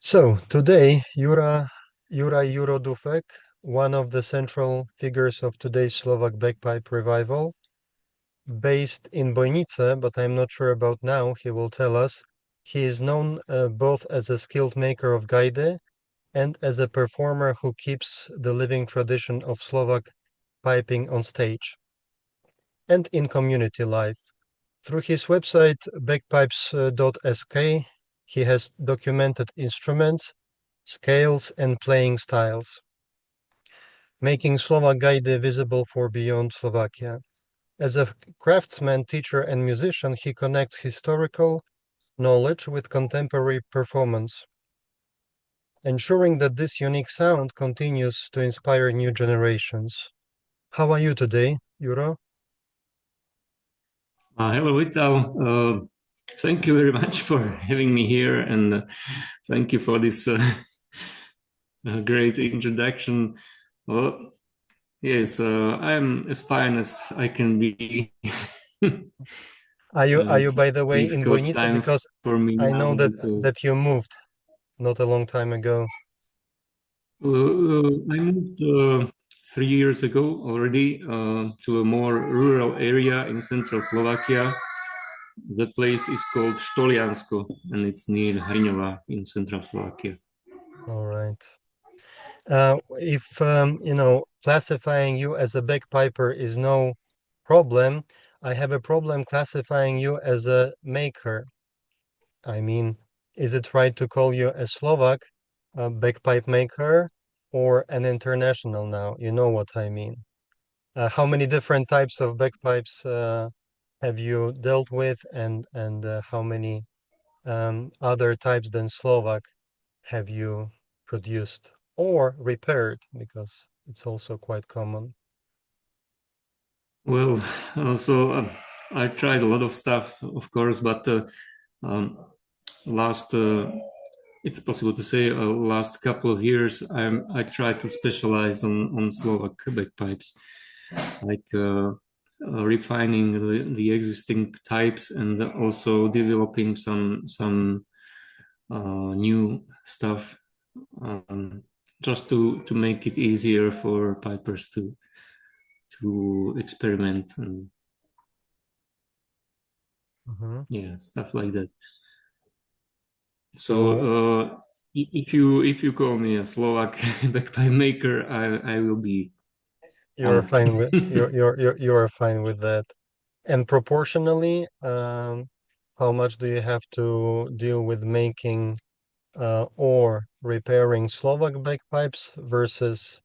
So today, Juro Dufek, one of the central figures of today's Slovak bagpipe revival, based in Bojnice, but I'm not sure about now, he will tell us. He is known both as a skilled maker of Gajdy and as a performer who keeps the living tradition of Slovak piping on stage and in community life. Through his website bagpipes.sk, he has documented instruments, scales, and playing styles, making Slovak Gajdy visible for beyond Slovakia. As a craftsman, teacher, and musician, he connects historical knowledge with contemporary performance, ensuring that this unique sound continues to inspire new generations. How are you today, Juro? Hello, Vital. Thank you very much for having me here, and thank you for this great introduction. Well, yes, I'm as fine as I can be. Are you It's a by the way in difficult Bojnice? time Because for me I now know that because that you moved not a long time ago. I moved 3 years ago already to a more rural area in central Slovakia. The place is called Štoliansko, and it's near Hriňova in central Slovakia. All right. If classifying you as a bagpiper is no problem, I have a problem classifying you as a maker. I mean, is it right to call you a Slovak bagpipe maker or an international now? You know what I mean. How many different types of bagpipes have you dealt with, and how many other types than Slovak have you produced or repaired? Because it's also quite common. Well, also I tried a lot of stuff, of course, but um, last it's possible to say last couple of years I tried to specialize on Slovak bagpipes, like refining the existing types and also developing some new stuff, just to make it easier for pipers to experiment and Hmm. yeah, stuff like that. So So if you call me a Slovak bagpipe maker, I will be you're honored. fine with you're fine with that. And proportionally, how much do you have to deal with making or repairing Slovak bagpipes versus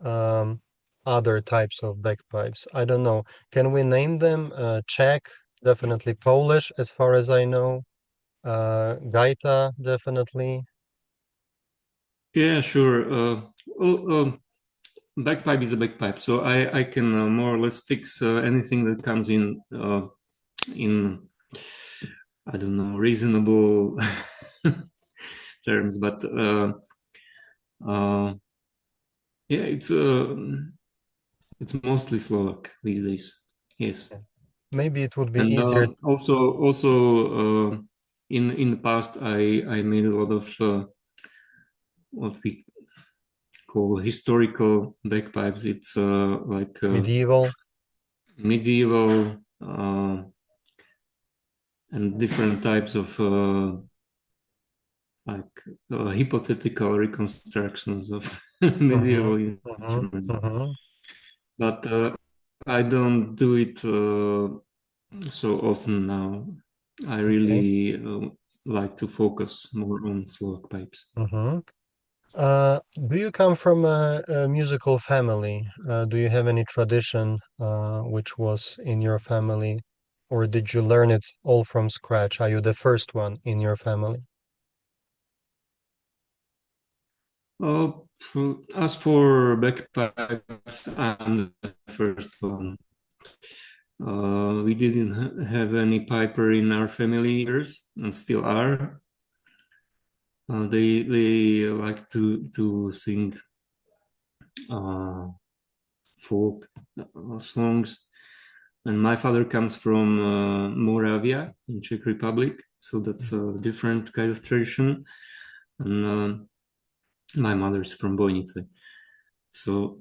um, other types of bagpipes? I don't know. Can we name them? Czech, definitely Polish, as far as I know. Gaita, definitely. Yeah, sure. Bagpipe is a bagpipe, so I can more or less fix anything that comes in I don't know, reasonable terms, but uh, yeah, it's mostly Slovak these days. Yes, Maybe it would be and easier. also in the past I made a lot of what we call historical bagpipes. It's like Medieval. medieval and different types of like hypothetical reconstructions of Mm-hmm, medieval mm-hmm, instruments. mm-hmm. But I don't do it so often now. I Okay. really like to focus more on Slovak pipes. Mm-hmm. Do you come from a musical family? Do you have any tradition which was in your family, or did you learn it all from scratch? Are you the first one in your family? Uh, as for bagpipes, I'm the first one. We didn't have any piper in our family years, and still are. They like to sing uh, folk songs. And my father comes from Moravia in Czech Republic, so that's a different kind of tradition. and my mother's from Bojnice. So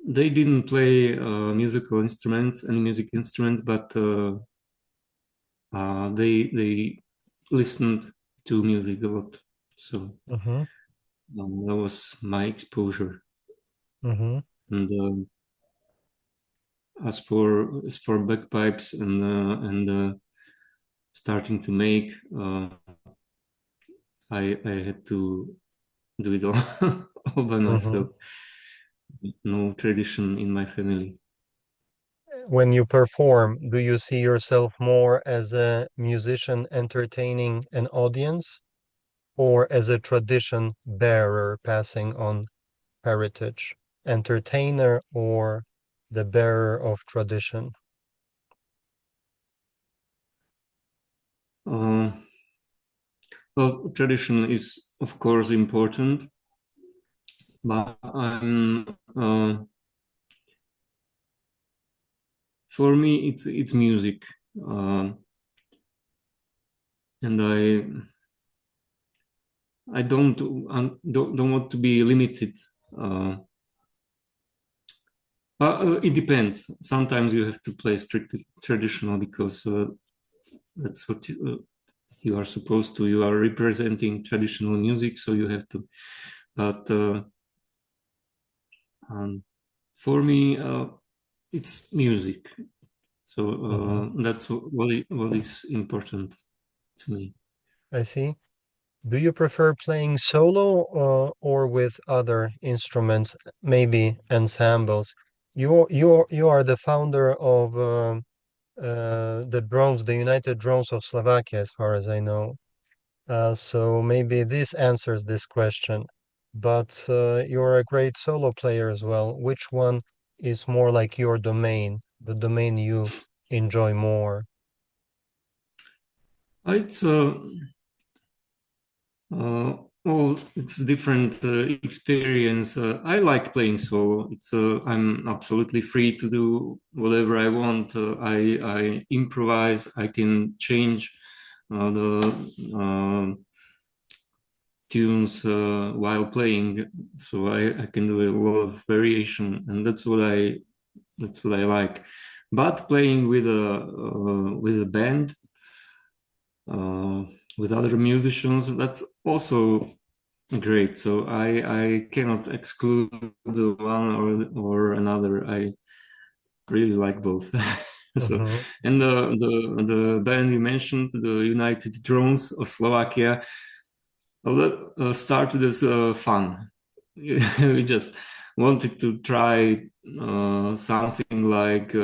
they didn't play musical instruments, any music instruments, but they listened to music a lot. So Mm-hmm. that was my exposure. Mm-hmm. And as for bagpipes and starting to make, I had to do it all, all by Mm-hmm. myself. No tradition in my family. When you perform, do you see yourself more as a musician entertaining an audience or as a tradition bearer passing on heritage? Entertainer or the bearer of tradition? Uh, well, tradition is of course important, but for me it's music, uh, and I don't want to be limited. Uh, it depends. Sometimes you have to play strictly traditional because that's what you are supposed to. You are representing traditional music, so you have to. But um, for me, it's music. So Mm-hmm. that's what is important to me. I see. Do you prefer playing solo or with other instruments, maybe ensembles? You are the founder of the drones, the United Drones of Slovakia, as far as I know. So maybe this answers this question. But you're a great solo player as well. Which one is more like your domain, the domain you enjoy more? It's well, it's different experience. I like playing solo. It's I'm absolutely free to do whatever I want. I improvise. I can change the tunes while playing, so I can do a lot of variation, and that's what I like. But playing with a band, uh, with other musicians, that's also great. So I cannot exclude the one or another. I really like both. So, Mm-hmm. and the band you mentioned, the United Drones of Slovakia, well, that started as fun. We just wanted to try something like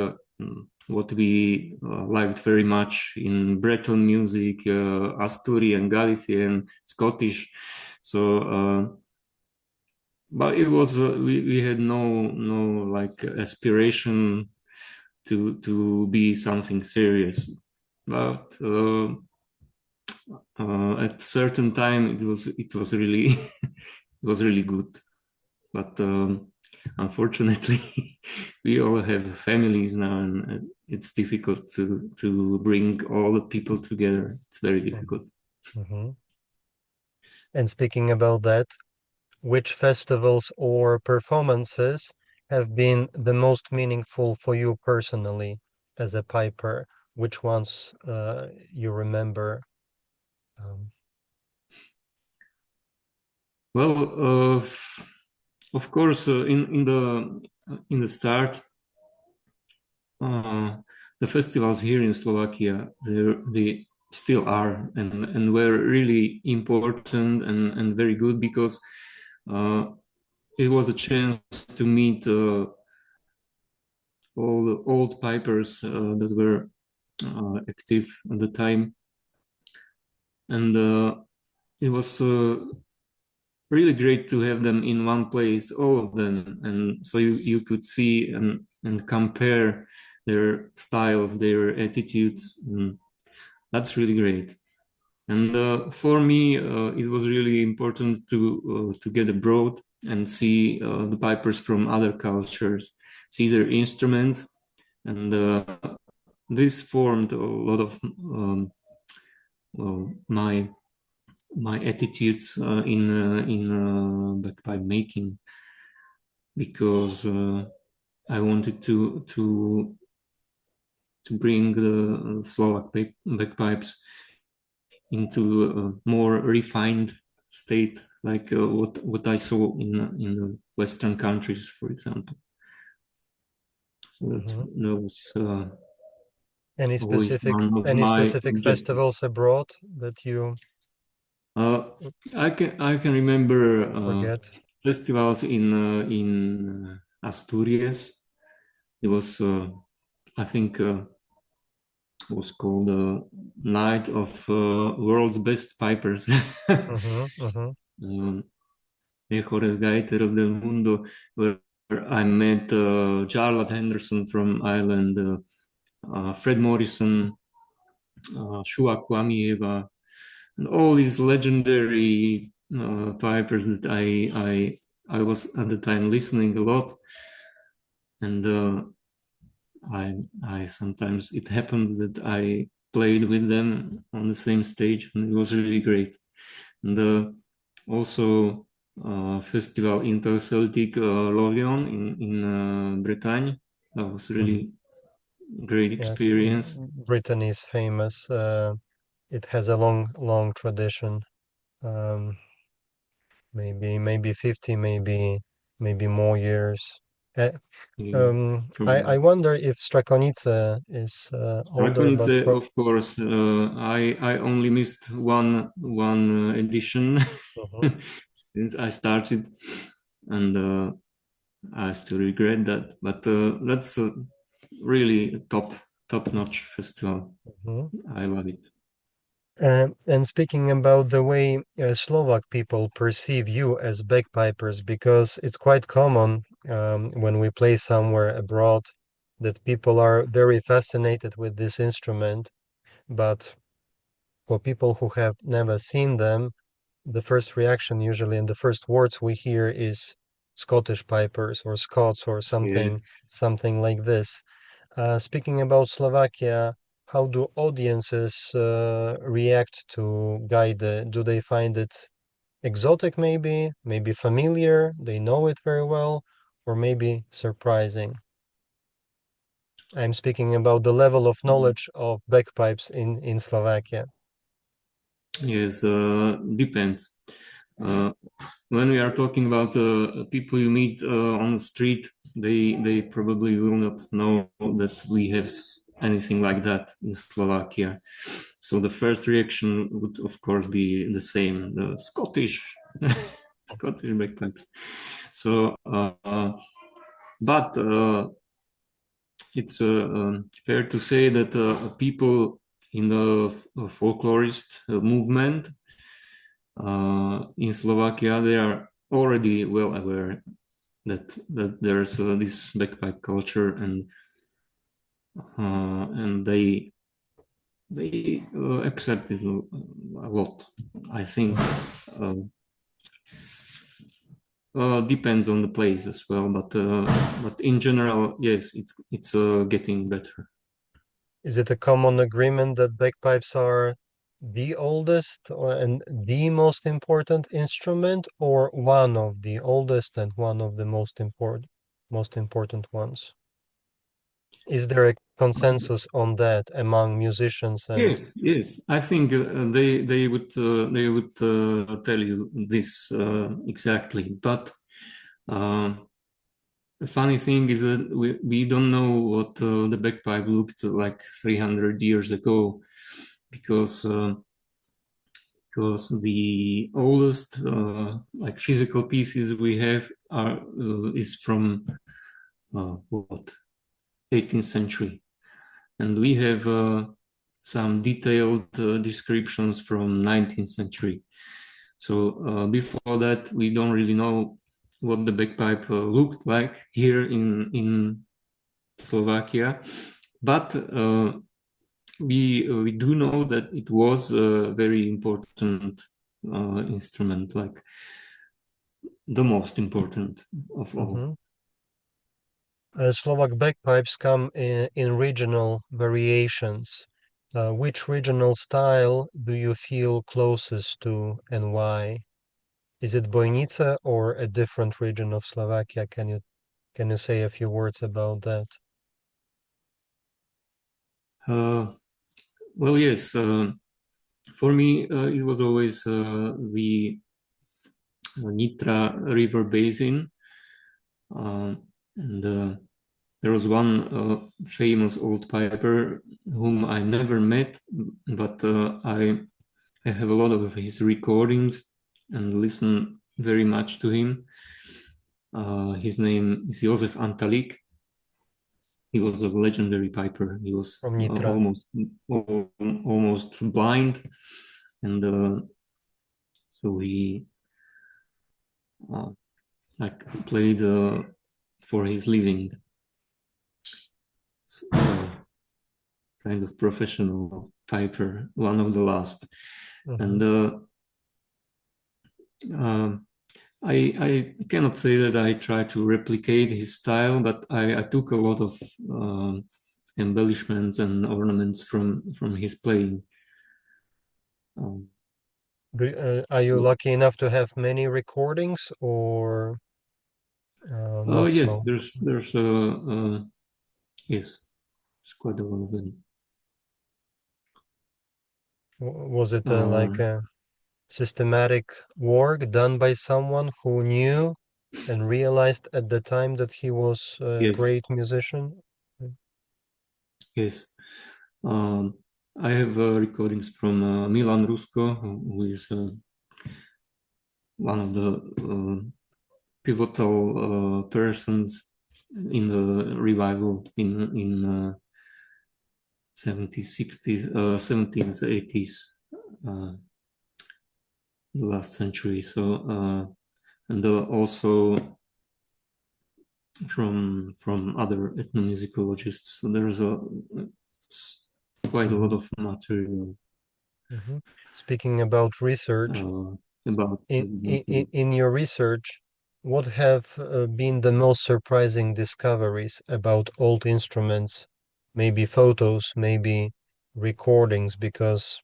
what we liked very much in Breton music, Asturian, Galician, Scottish. So, but it was we had no like aspiration to be something serious. But at certain time it was really it was really good. But unfortunately, we all have families now, and it's difficult to bring all the people together. It's very difficult. Mm-hmm. And speaking about that, which festivals or performances have been the most meaningful for you personally as a piper? Which ones you remember? Um, Well, of course, in the start, uh, the festivals here in Slovakia, they still are and were really important and very good because uh, it was a chance to meet all the old pipers that were active at the time, and it was really great to have them in one place, all of them, and so you could see and compare their styles, their attitudes. And that's really great. And for me, it was really important to get abroad and see the pipers from other cultures, see their instruments, and this formed a lot of well, my my attitudes in bagpipe making, because I wanted to bring the Slovak bagpipes into a more refined state, like what I saw in the Western countries, for example. So Hmm. that was Any always specific one of any my specific objectives. festivals abroad that you Uh, I can remember forget? festivals in Asturias. It was I think was called Night of World's Best Pipers. Hmm. Hmm. um, Mejores Gaiteros del Mundo, where I met Charlotte Henderson from Ireland, Fred Morrison, Shua Kwamieva, and all these legendary pipers that I was at the time listening a lot, and I sometimes it happened that I played with them on the same stage, and it was really great. And also festival Interceltic Lorient in Bretagne. That was Hmm. really great Yes, experience. Britain is famous. It has a long tradition. Um, maybe 50, maybe more years. Uh, I From wonder if Strakonice is older, but Strakonice, of course, I only missed one edition Mhm, since I started, and I still regret that. But that's really a top notch festival. mhm. I love it. And speaking about the way Slovak people perceive you as bagpipers, because it's quite common when we play somewhere abroad that people are very fascinated with this instrument, but for people who have never seen them, the first reaction usually and the first words we hear is Scottish pipers or Scots or Yes. something like this. Speaking about Slovakia, how do audiences react to Gajdy? Do they find it exotic maybe familiar, they know it very well, or maybe surprising? I'm speaking about the level of knowledge of bagpipes in Slovakia. Yes, depends. Uh, when we are talking about people you meet on the street, they probably will not know that we have anything like that in Slovakia. So the first reaction would, of course, be the same: the Scottish, Scottish bagpipes. So, but it's fair to say that people in the folklorist movement in Slovakia, they are already well aware that there's this bagpipe culture, and they accept it a lot. I think uh, depends on the place as well, but in general, yes, it's getting better. Is it a common agreement that bagpipes are the oldest and the most important instrument, or one of the oldest and one of the most important ones? Is there a consensus on that among musicians and Yes, yes. I think they would tell you this exactly. But uh, the funny thing is that we don't know what the bagpipe looked like 300 years ago, because the oldest like physical pieces we have are is from what 18th century, and we have some detailed descriptions from 19th century. So before that, we don't really know what the bagpipe looked like here in Slovakia, but we do know that it was a very important instrument, like the most important of all. Mhm. Slovak bagpipes come in regional variations. Which regional style do you feel closest to and why? Is it Bojnica or a different region of Slovakia? Can you say a few words about that? Well, yes. For me, it was always the Nitra River Basin, and there was one famous old piper whom I never met, but I have a lot of his recordings and listen very much to him. His name is Josef Antalik. He was a legendary piper. He was From Nitra. almost blind, and so he like played for his living. Kind of professional piper, one of the last. Mm-hmm. And I cannot say that I try to replicate his style, but I took a lot of embellishments and ornaments from his playing. Are you So, lucky enough to have many recordings or not yes, so? there's yes, it's quite a lot of them. Was it like Um, a systematic work done by someone who knew and realized at the time that he was a yes, great musician? yes. Um, I have recordings from Milan Rusko, who is one of the pivotal persons in the revival in 70s, 60s, 70s, 80s, the last century. So and also from other ethnomusicologists. So there's quite a lot Mhm, of material mhm. Speaking about research, about in your research, what have been the most surprising discoveries about old instruments? Maybe photos, maybe recordings, because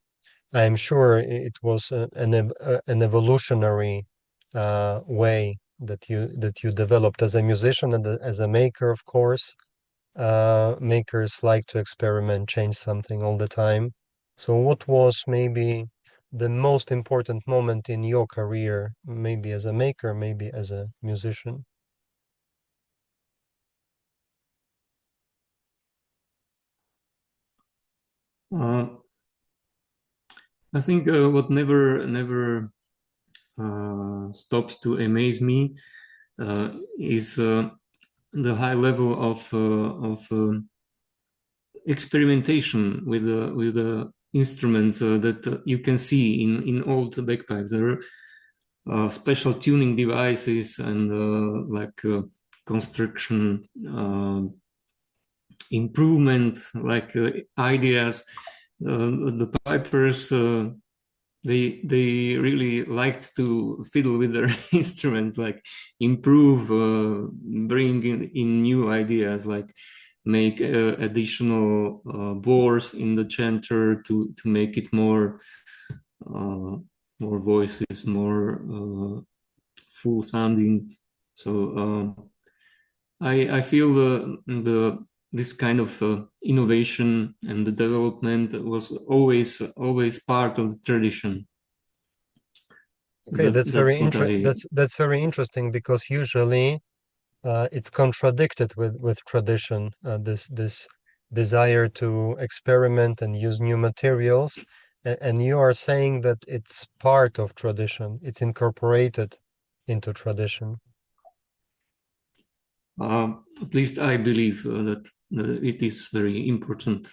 I'm sure it was an evolutionary way that you developed as a musician and as a maker, of course. Makers like to experiment, change something all the time. So, what was maybe the most important moment in your career, maybe as a maker, maybe as a musician? I think what never stops to amaze me is the high level of experimentation with the instruments that you can see in old bagpipes. There are special tuning devices and like construction improvement, like ideas. The pipers they really liked to fiddle with their instruments, like improve, bring in new ideas, like make additional bores in the chanter to make it uh, more voices, more full sounding. So I feel the this kind of innovation and the development was always part of the tradition. So Okay, that's what I that's very interesting because usually it's contradicted with tradition. This desire to experiment and use new materials, and you are saying that it's part of tradition. It's incorporated into tradition. at least I believe that it is very important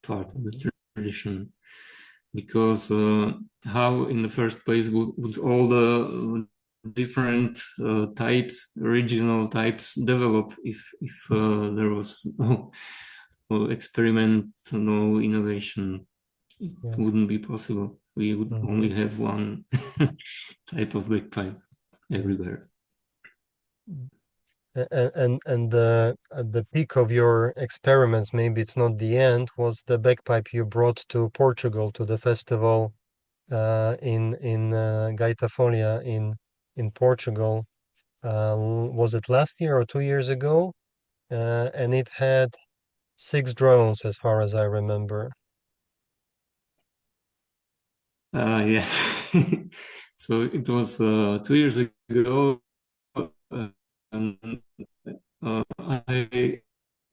part of the tradition, because how in the first place would all the different types, original types, develop if there was no experiment, no innovation? It Yeah. wouldn't be possible. We would Hmm. only have one type of bagpipe Yeah. everywhere. And the peak of your experiments, maybe it's not the end, was the bagpipe you brought to Portugal to the festival in Gaitafolia in Portugal. Was it last year or 2 years ago? And it had 6 drones, as far as I remember. Yeah. So it was 2 years ago, and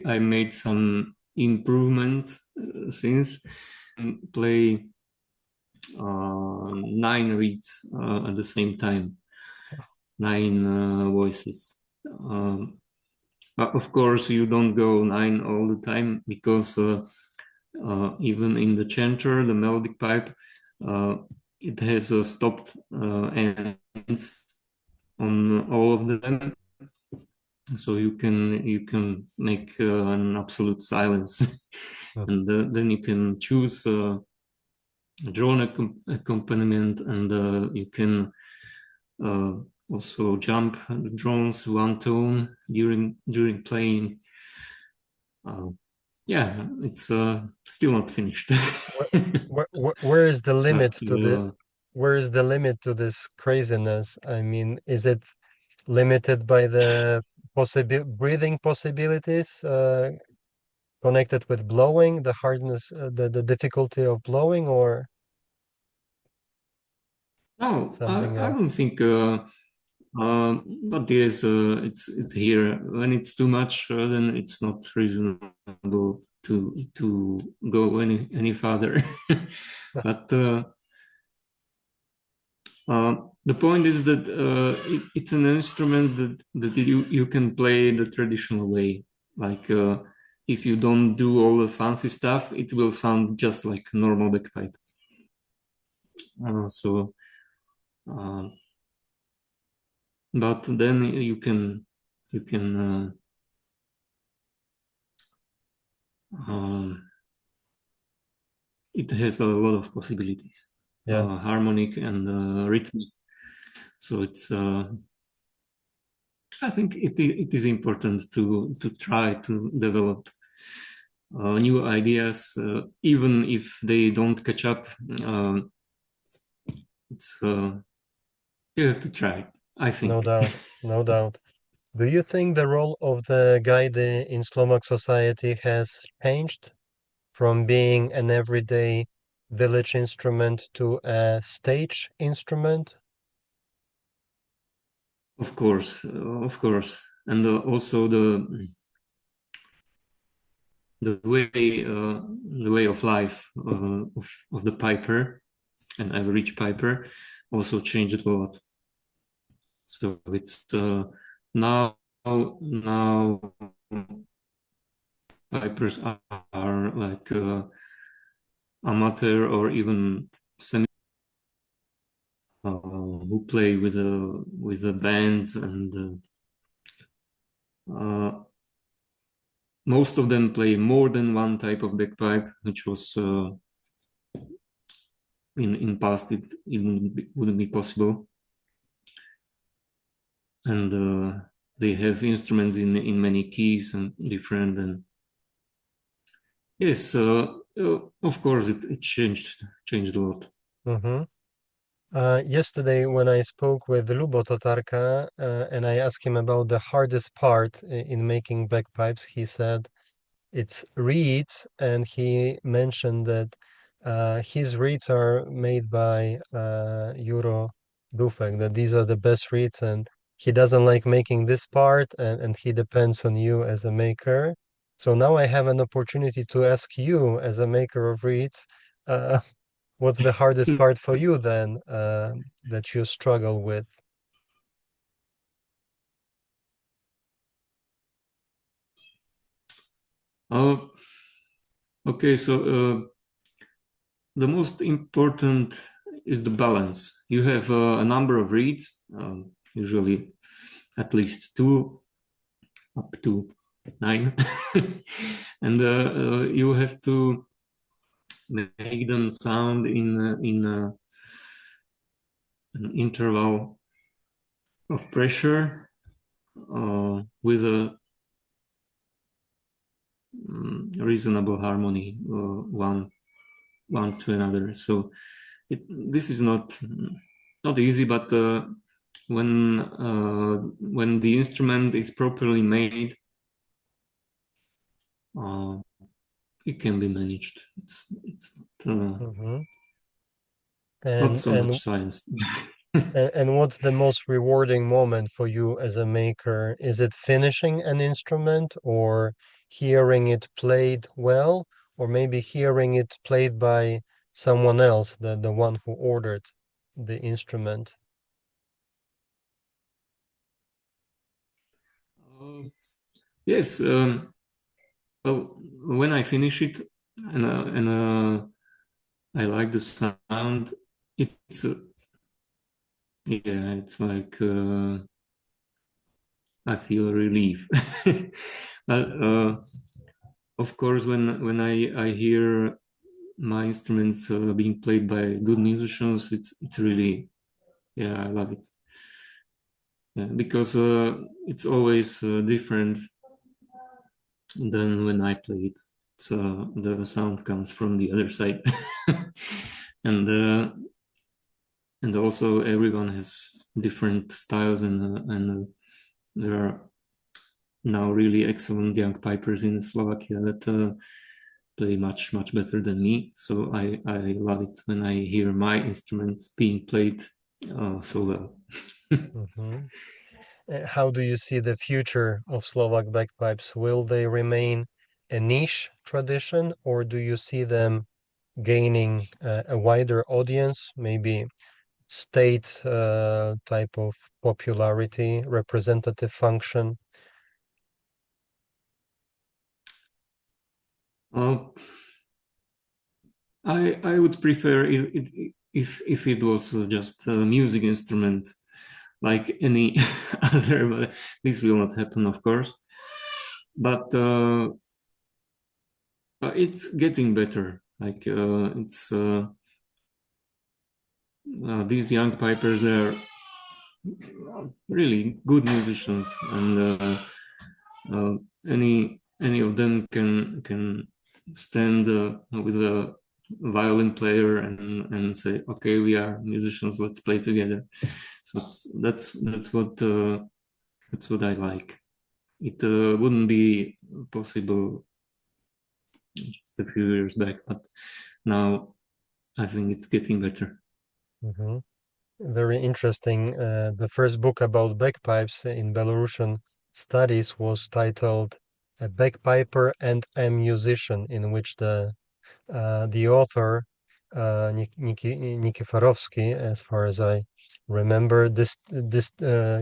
I made some improvement since play 9 reeds at the same time, 9 voices. Um, of course, you don't go 9 all the time because even in the chanter, the melodic pipe, uh, it has stopped ends on all of them, so you can make an absolute silence, Hmm. and then you can choose drone accompaniment, and you can uh, also jump the drones one tone during playing. Uh, yeah, it's still not finished. Where is the limit But to where is the limit to this craziness? I mean, is it limited by the breathing possibilities connected with blowing, the hardness, the difficulty of blowing, or no, something I else? don't think. But yes, it's here. When it's too much, then it's not reasonable to go any further. But the point is that it's an instrument that you can play the traditional way. Like if you don't do all the fancy stuff, it will sound just like normal bagpipe. So, uh, but then you can um, it has a lot of possibilities, Yeah, harmonic and rhythmic. So I think it is important to try to develop new ideas, even if they don't catch up. It's You have to try, I no think. doubt, no doubt. Do you think the role of the Gajdy in Slovak society has changed from being an everyday village instrument to a stage instrument? Of course, and also the way of life of the piper, an average piper, also changed a lot. So it's now pipers are like amateur or even semi who play with the bands, and most of them play more than one type of bagpipe, which was in past it wouldn't be possible, and they have instruments in many keys and different, and yes, of course it changed a lot. Mm-hmm. Yesterday, when I spoke with Lubo Tatarka and I asked him about the hardest part in making bagpipes, he said it's reeds, and he mentioned that his reeds are made by Juro Dufek, that these are the best reeds, and he doesn't like making this part, and he depends on you as a maker. So now I have an opportunity to ask you, as a maker of reeds, uh, what's the hardest part for you then, that you struggle with? Oh, okay. So the most important is the balance. You have a number of reeds, usually at least two, up to 9, and you have to make them sound in an interval of pressure with a reasonable harmony, one to another. So this is not easy, but when the instrument is properly made, it can be managed. It's Hmm. not And so much science. and what's the most rewarding moment for you as a maker? Is it finishing an instrument or hearing it played well, or maybe hearing it played by someone else, the one who ordered the instrument? Uh, yes. Well, when I finish it and I like the sound, it's yeah, it's like I feel relief. But of course, when I hear my instruments being played by good musicians, it's really, yeah, I love it. Yeah, because it's always different than when I play it. So the sound comes from the other side, and and also everyone has different styles, and there are now really excellent young pipers in Slovakia that play much better than me. So I love it when I hear my instruments being played so well. Hmm. How do you see the future of Slovak bagpipes? Will they remain a niche tradition, or do you see them gaining a wider audience, maybe state type of popularity, representative function? Uh, I would prefer if it was just a music instrument like any other, but this will not happen, of course. But it's getting better. Like it's these young pipers are really good musicians, and uh, any of them can stand with a violin player and say, okay, we are musicians, let's play together. So that's what I like. It wouldn't be possible just a few years back, but now I think it's getting better. Hmm. Very interesting. The first book about bagpipes in Belarusian studies was titled "A Bagpiper and a Musician," in which the author Nikiforovsky, as far as I remember,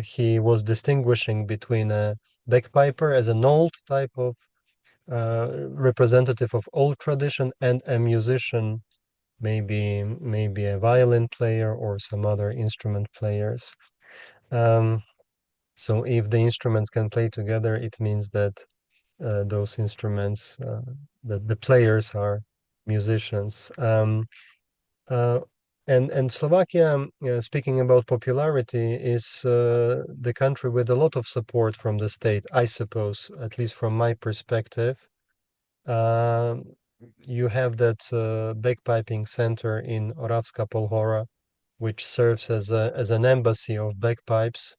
he was distinguishing between a bagpiper as an old type of representative of old tradition and a musician, maybe a violin player or some other instrument players. Um, so if the instruments can play together, it means that those instruments, that the players are musicians. Uh, and Slovakia, speaking about popularity, is the country with a lot of support from the state, I suppose, at least from my perspective. Um, you have that bagpiping center in Oravska Polhora, which serves as an embassy of bagpipes,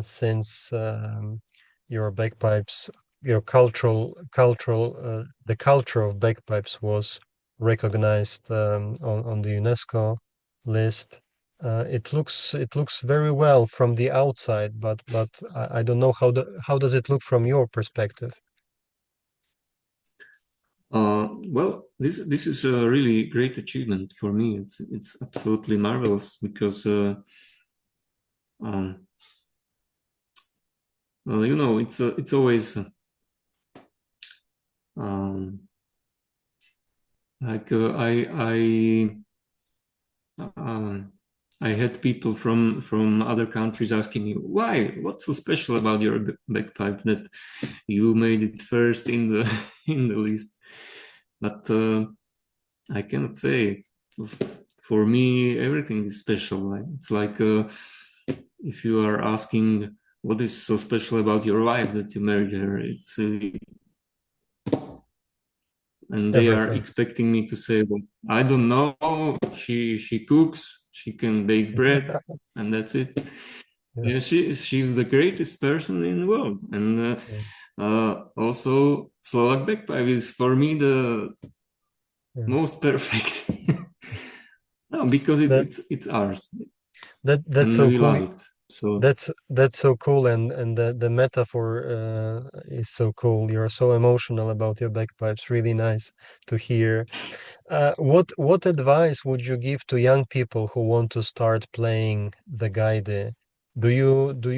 since your bagpipes, your the culture of bagpipes was recognized on the UNESCO list. It looks very well from the outside, but I don't know how does it look from your perspective? Well, this is a really great achievement for me. It's absolutely marvelous because um, you know it's always um, like um, I had people from other countries asking me why, what's so special about your bagpipe that you made it first in the in the list, but I cannot say. For me, everything is special. It's like if you are asking what is so special about your wife that you married her? It's and they are Everything. expecting me to say, well, I don't know. She cooks, she can bake bread, and that's it. Yeah, Yeah, she's the greatest person in the world, and yeah, also Slovak bagpipe is for me the yeah. most perfect. No, because That it's ours, that's and so we cool. love it. So That's so cool, and the metaphor is so cool. You're so emotional about your bagpipes. Really nice to hear. What advice would you give to young people who want to start playing the Gajdy? Do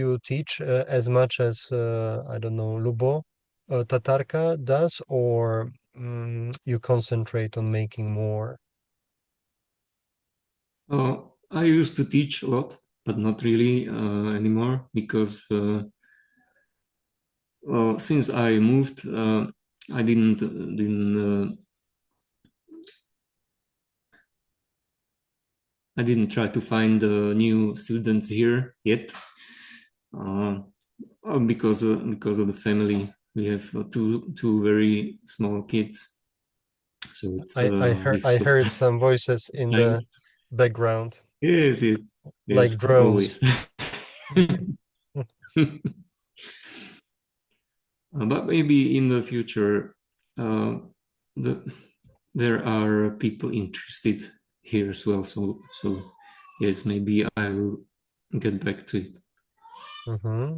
you teach as much as I don't know Lubo Tatarka does, or you concentrate on making more? I used to teach a lot, but not really anymore because since I moved, I didn't try to find new students here yet. Uh, because of the family, we have two very small kids, so it's I difficult heard to some voices in find. the background, Yes, yes, like yes, drones. always. But maybe in the future, uh, the, there are people interested here as well. So yes, maybe I will get back to it. Hmm.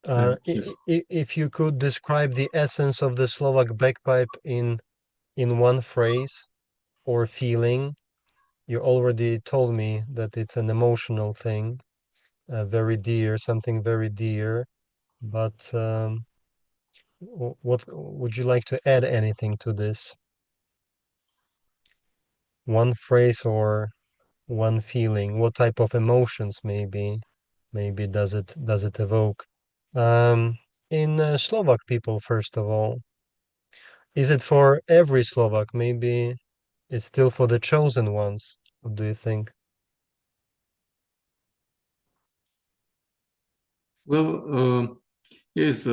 Thank you. If you could describe the essence of the Slovak bagpipe in one phrase or feeling, you already told me that it's an emotional thing, very dear, something very dear. But what would you like to add anything to this? One phrase or one feeling? What type of emotions maybe does it evoke? In Slovak people, first of all, is it for every Slovak? Maybe it's still for the chosen ones. What do you think? Well, yes.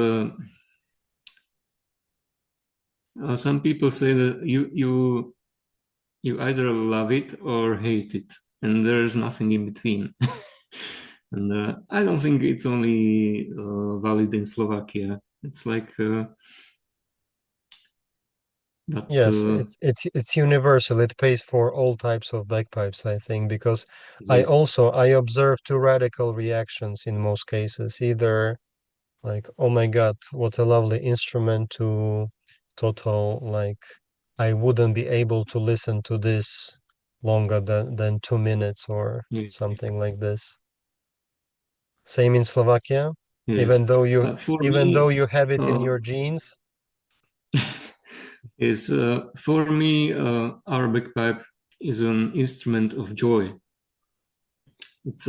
Some people say that you either love it or hate it, and there's nothing in between. And I don't think it's only valid in Slovakia. It's like, but Yes, it's universal. It pays for all types of bagpipes, I think, because yes, I observe two radical reactions in most cases. Either like, oh my God, what a lovely instrument, to total like I wouldn't be able to listen to this longer than 2 minutes or yes, something like this. Same in Slovakia, yes. even though you For even though me, you have it in uh, your genes. is for me, our bagpipe is an instrument of joy. It's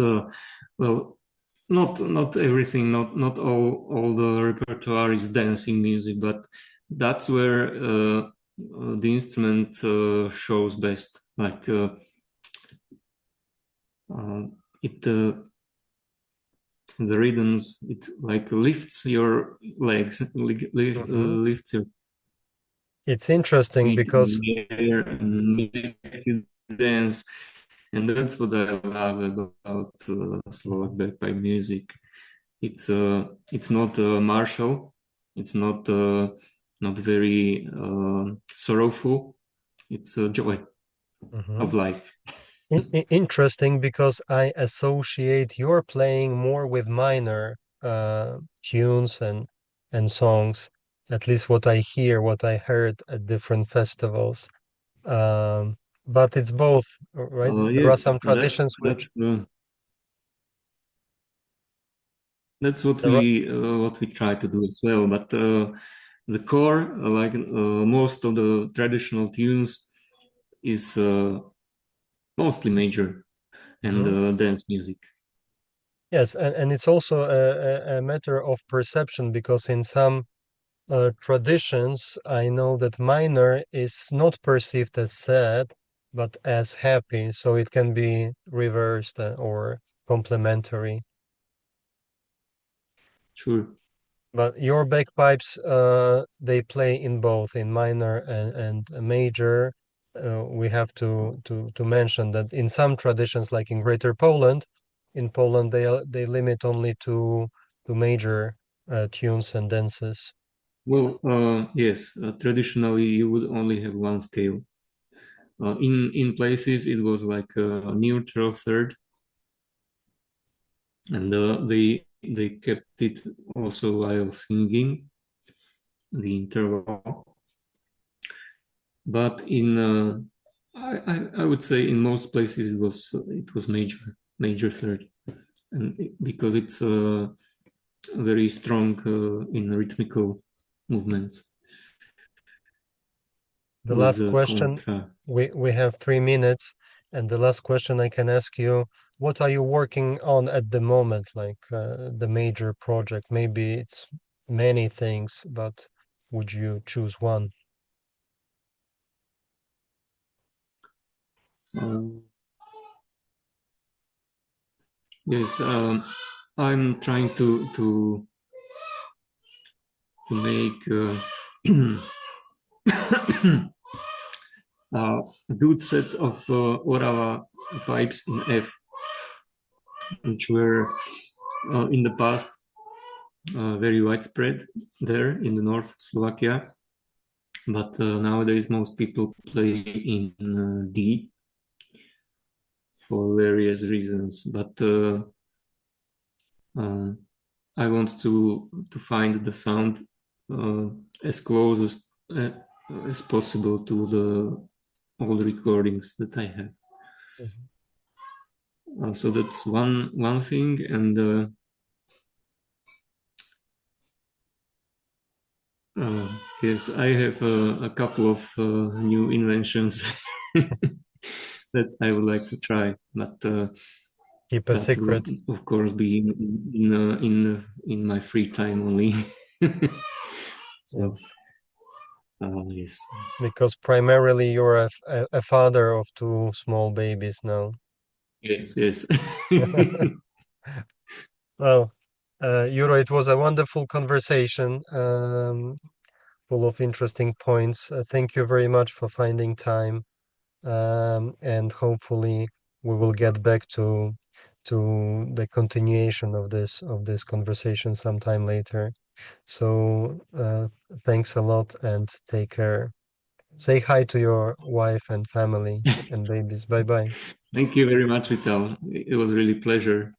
well, not everything, not all the repertoire is dancing music, but that's where the instrument shows best. Like uh, it the rhythms, it like lifts your legs, Mhm. lifts your It's interesting feet in because the air and make you dance. And that's what I love about Slovak Mhm. bagpipe music. It's not martial. It's not very sorrowful. It's a joy of Mhm. life. Interesting because I associate your playing more with minor tunes and songs, at least what I hear, what I heard at different festivals. Um, but it's both, right? There are Yes, some that's traditions which that's uh, that's there are, what we try to do as well. But the core, like most of the traditional tunes, is mostly major and Mhm. dance music. Yes, and it's also a matter of perception because in some traditions, I know that minor is not perceived as sad, but as happy, so it can be reversed or complementary. Sure. But your bagpipes, they play in both, in minor and a major. We have to mention that in some traditions, like in Greater Poland, in Poland they limit only to major tunes and dances. Well, yes, traditionally you would only have one scale. In places it was like a neutral third, and they kept it also while singing the interval. But in I would say in most places it was major third, and because it's very strong in rhythmical movements The with last the question, contra. we have 3 minutes, and the last question I can ask you, what are you working on at the moment, like the major project? Maybe it's many things, but would you choose one? Um, yes, I'm trying to make a good set of Orava pipes in F, which were in the past very widespread there in the North Slovakia. But nowadays most people play in D for various reasons. But um, I want to find the sound uh, as close as possible to the old recordings that I have. Mhm. So that's one thing, and yes, I have a couple of new inventions that I would like to try, but Keep a that will, secret. of course, be in my free time only. So, Yes, yes, because primarily you're a father of two small babies now. yes, yes. Well, Juro, it was a wonderful conversation, full of interesting points. Thank you very much for finding time, and hopefully we will get back to the continuation of this conversation sometime later. So, thanks a lot and take care. Say hi to your wife and family and babies. Bye bye. Thank you very much, Vital. It was really pleasure.